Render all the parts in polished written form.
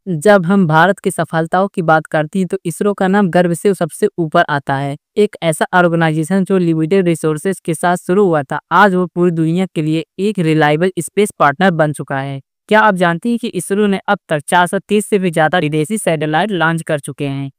जब हम भारत की सफलताओं की बात करती हैं तो इसरो का नाम गर्व से सबसे ऊपर आता है। एक ऐसा ऑर्गेनाइजेशन जो लिमिटेड रिसोर्सेज के साथ शुरू हुआ था, आज वो पूरी दुनिया के लिए एक रिलायबल स्पेस पार्टनर बन चुका है। क्या आप जानती हैं कि इसरो ने अब तक 430 से भी ज्यादा विदेशी सैटेलाइट लॉन्च कर चुके हैं।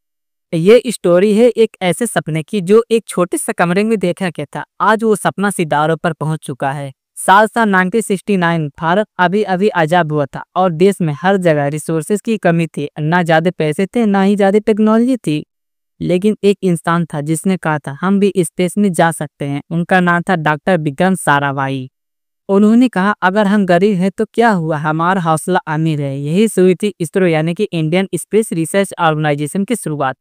ये स्टोरी है एक ऐसे सपने की जो एक छोटे से कमरे में देखा गया था, आज वो सपना सितारों पर पहुंच चुका है। साल था 1969, भारत अभी अभी आजाद हुआ था और देश में हर जगह रिसोर्सेज की कमी थी। ना ज्यादा पैसे थे, ना ही ज्यादा टेक्नोलॉजी थी। लेकिन एक इंसान था जिसने कहा था हम भी स्पेस में जा सकते हैं। उनका नाम था डॉक्टर विक्रम साराभाई। उन्होंने कहा अगर हम गरीब हैं तो क्या हुआ, हमारा हौसला अमीर है। यही शुरू थी इसरो यानी कि इंडियन स्पेस रिसर्च ऑर्गेनाइजेशन की शुरुआत।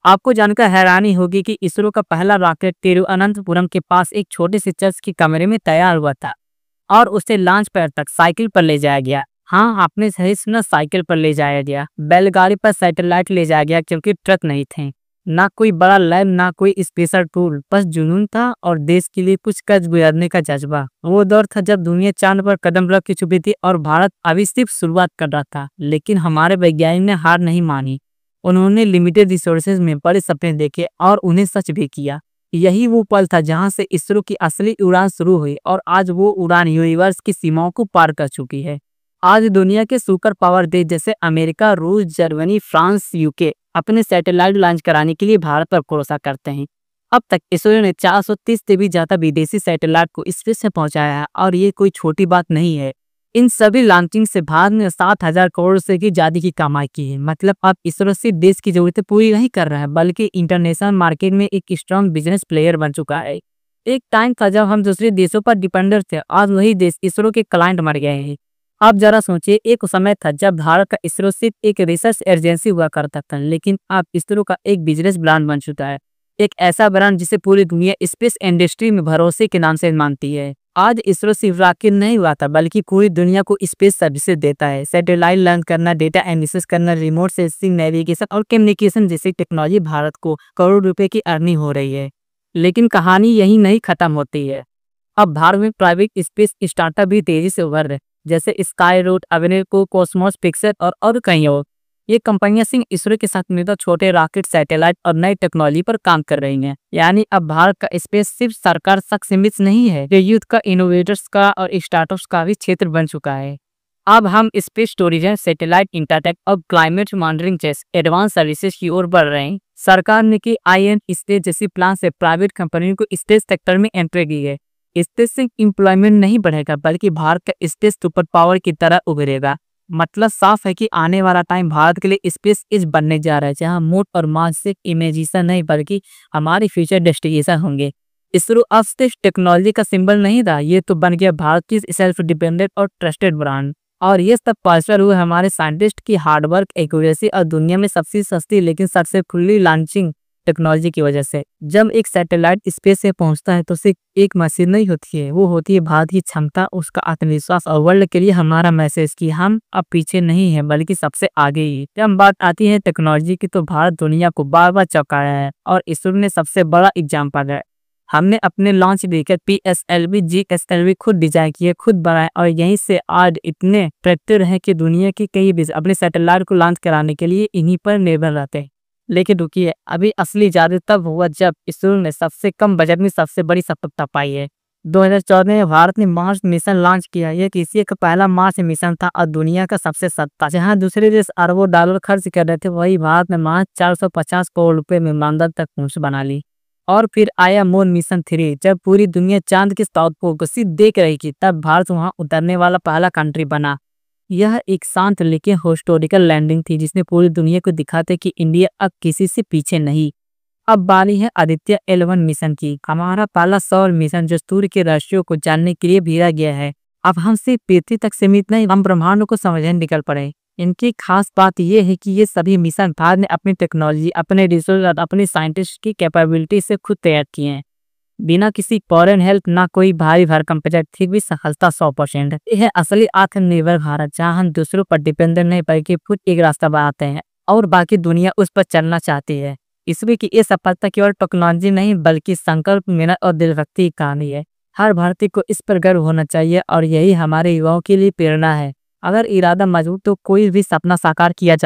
आपको जानकर हैरानी होगी कि इसरो का पहला रॉकेट तिरुवनंतपुरम के पास एक छोटे से चर्च के कमरे में तैयार हुआ था और उसे लॉन्च पैड तक साइकिल पर ले जाया गया। हाँ, आपने सही सुना, साइकिल पर ले जाया गया। बैलगाड़ी पर सैटेलाइट ले जाया गया क्योंकि ट्रक नहीं थे। ना कोई बड़ा लैब, ना कोई स्पेशल टूल, बस जुनून था और देश के लिए कुछ कर गुजरने का जज्बा। वो दौर था जब दुनिया चांद पर कदम रख चुकी थी और भारत अभी सिर्फ शुरुआत कर रहा था। लेकिन हमारे वैज्ञानिक ने हार नहीं मानी। उन्होंने लिमिटेड रिसोर्सेज में बड़े सपने देखे और उन्हें सच भी किया। यही वो पल था जहां से इसरो की असली उड़ान शुरू हुई और आज वो उड़ान यूनिवर्स की सीमाओं को पार कर चुकी है। आज दुनिया के सुपर पावर देश जैसे अमेरिका, रूस, जर्मनी, फ्रांस, यूके अपने सैटेलाइट लॉन्च कराने के लिए भारत पर भरोसा करते हैं। अब तक इसरो ने 430 से भी ज्यादा विदेशी सैटेलाइट को स्पेस में पहुंचाया है और ये कोई छोटी बात नहीं है। इन सभी लॉन्चिंग से भारत ने 7,000 करोड़ से की ज्यादा की कमाई की है। मतलब अब इसरो सिर्फ देश की जरूरतें पूरी नहीं कर रहा है बल्कि इंटरनेशनल मार्केट में एक स्ट्रॉन्ग बिजनेस प्लेयर बन चुका है। एक टाइम था जब हम दूसरे देशों पर डिपेंडेंट थे, आज वही देश इसरो के क्लाइंट बन गए हैं। आप जरा सोचिए, एक समय था जब भारत का इसरो सिर्फ एक रिसर्च एजेंसी हुआ करता था, लेकिन अब इसरो का एक बिजनेस ब्रांड बन चुका है। एक ऐसा ब्रांड जिसे पूरी दुनिया स्पेस इंडस्ट्री में भरोसे के नाम से मानती है। आज इसरो सिर्फ रॉकेट नहीं हुआ था बल्कि पूरी दुनिया को स्पेस सर्विसेज देता है। सैटेलाइट लॉन्च करना, डेटा एनालिसिस करना, रिमोट सेंसिंग, नेविगेशन और कम्युनिकेशन जैसी टेक्नोलॉजी भारत को करोड़ रुपए की अर्निंग हो रही है। लेकिन कहानी यही नहीं खत्म होती है। अब भारत में प्राइवेट स्पेस स्टार्टअप भी तेजी से उभर रहे, जैसे स्काई रूट, अवेनेको, कॉस्मोस, पिक्सर और कई और। ये कंपनियां सिंह इसरो के साथ मिलकर छोटे रॉकेट, सैटेलाइट और नई टेक्नोलॉजी पर काम कर रही हैं। यानी अब भारत का स्पेस सिर्फ सरकार तक सीमित नहीं है, ये यूथ का, इनोवेटर्स का और स्टार्टअप्स का भी क्षेत्र बन चुका है। अब हम स्पेस टूरिज्म, सैटेलाइट इंटरटेक और क्लाइमेट मॉनिटरिंग जैसे एडवांस सर्विसेज की ओर बढ़ रहे हैं। सरकार ने की IN स्पेस जैसी प्लान से प्राइवेट कंपनियों को स्पेस सेक्टर में एंट्री की है। स्पेस से एम्प्लॉयमेंट नहीं बढ़ेगा बल्कि भारत का स्पेस सुपर पावर की तरह उभरेगा। मतलब साफ है कि आने वाला टाइम भारत के लिए स्पेस इज बनने जा रहा है, जहां मून और मार्स से इमेजिनेशन नहीं बल्कि हमारी फ्यूचर डेस्टिनेशन होंगे। इसरो अब सिर्फ टेक्नोलॉजी का सिंबल नहीं रहा, ये तो बन गया भारत की सेल्फ डिपेंडेंट और ट्रस्टेड ब्रांड। और ये सब पॉसिबल हुए हमारे साइंटिस्ट की हार्डवर्क, एक्यूरेसी और दुनिया में सबसे सस्ती लेकिन सबसे खुली लॉन्चिंग टेक्नोलॉजी की वजह से। जब एक सैटेलाइट स्पेस से पहुंचता है तो सिर्फ एक मशीन नहीं होती है, वो होती है भारत की क्षमता, उसका आत्मविश्वास और वर्ल्ड के लिए हमारा मैसेज कि हम अब पीछे नहीं है बल्कि सबसे आगे ही। जब बात आती है टेक्नोलॉजी की तो भारत दुनिया को बार बार चौंकाया है और इसरो ने सबसे बड़ा एग्जाम्पल है। हमने अपने लॉन्च व्हीकल PSLV, GSLV खुद डिजाइन किए, खुद बनाए और यहीं से आज इतने ट्रैक्टर हैं कि दुनिया के कई देश अपने सैटेलाइट को लॉन्च कराने के लिए इन्हीं पर निर्भर रहते हैं। लेकिन रुकिए, अभी असली जादू तब हुआ जब इसरो ने सबसे कम बजट में सबसे बड़ी सफलता पाई है। 2014 में भारत ने मार्स मिशन लॉन्च किया। यह एशिया का पहला मार्स मिशन था और दुनिया का सबसे सस्ता। जहां दूसरे देश अरबों डॉलर खर्च कर रहे थे, वही भारत ने मार्च 450 करोड़ रुपए में मानव तक पहुंच बना ली। और फिर आया मून मिशन 3। जब पूरी दुनिया चांद के साउथ पोल को सिर्फ देख रही थी, तब भारत वहां उतरने वाला पहला कंट्री बना। यह एक शांत लेकिन हिस्टोरिकल लैंडिंग थी जिसने पूरी दुनिया को दिखाते कि इंडिया अब किसी से पीछे नहीं। अब बारी है आदित्य L1 मिशन की, हमारा पहला सौर मिशन जो सूर्य के रहस्यों को जानने के लिए भेजा गया है। अब हम सिर्फ पृथ्वी तक सीमित नहीं, हम ब्रह्मांड को समझने निकल पड़े। इनकी खास बात यह है कि ये सभी मिशन भारत ने अपनी टेक्नोलॉजी, अपने रिसोर्स और अपने साइंटिस्ट की कैपेबिलिटी से खुद तैयार किए हैं, बिना किसी फॉरेन हेल्प, ना कोई भारी भरकम बजट, ठीक भी सफलता 100% है। यह असली आत्मनिर्भर भारत, जहां हम दूसरों पर डिपेंडेंट नहीं बल्कि खुद एक रास्ता बनाते हैं और बाकी दुनिया उस पर चलना चाहती है। इसमें कि ये सफलता केवल टेक्नोलॉजी नहीं बल्कि संकल्प, मेहनत और दिलभक्ति की कहानी है। हर भारतीय को इस पर गर्व होना चाहिए और यही हमारे युवाओं के लिए प्रेरणा है। अगर इरादा मजबूत तो कोई भी सपना साकार किया जा